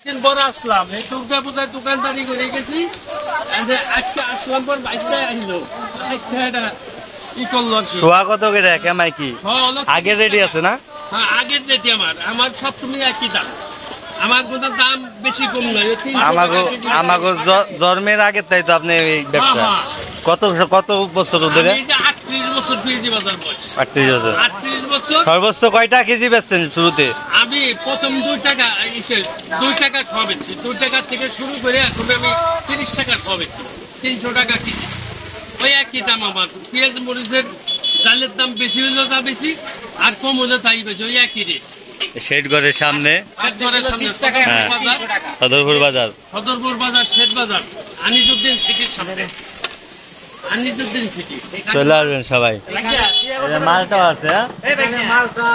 দিন পরে আসলাম, এই দুর্গা পূজায় দোকানদারি করে গেছি। আজকে আসলাম পর বাইশটায় আসলো ই করলো আর কি। শোয়া কত করে কেমাই কি আগে রেডি আছে না? হ্যাঁ, আগের রেটে আমার সবসময় একই দাম। আমার কোনো দাম বেশি কম নয়। আমাগো জন্মের আগে তাই তো আপনি এই ব্যবসা কত কত বছর ধরে? 38 বছর পিএজি বাজার বয়স। 38 বছর। 38 বছর। সর্বোচ্চ কয়টা কেজি বেচছেন শুরুতে? আমি প্রথম 2 টাকা 2 টাকা খাওয়াবেছি। 2 টাকা থেকে শুরু করে এখন আমি 30 টাকা খাওয়াবেছি। 300 টাকা কেজি। ওই একই দাম আমার। পেঁয়াজ মরিচের ডালের দাম বেশি হইলেও তা বেশি, আর কম হলে তাই বেশি। ওই একই রেট। শেঠগড়ের সামনে সদরপুর বাজার, সদরপুর বাজার, শেঠ বাজার, আনিসুদ্দিন সিটির সামনে। আনিসুদ্দিন সিটি চলে আসবেন সবাই। মালটাও আছে। মালটা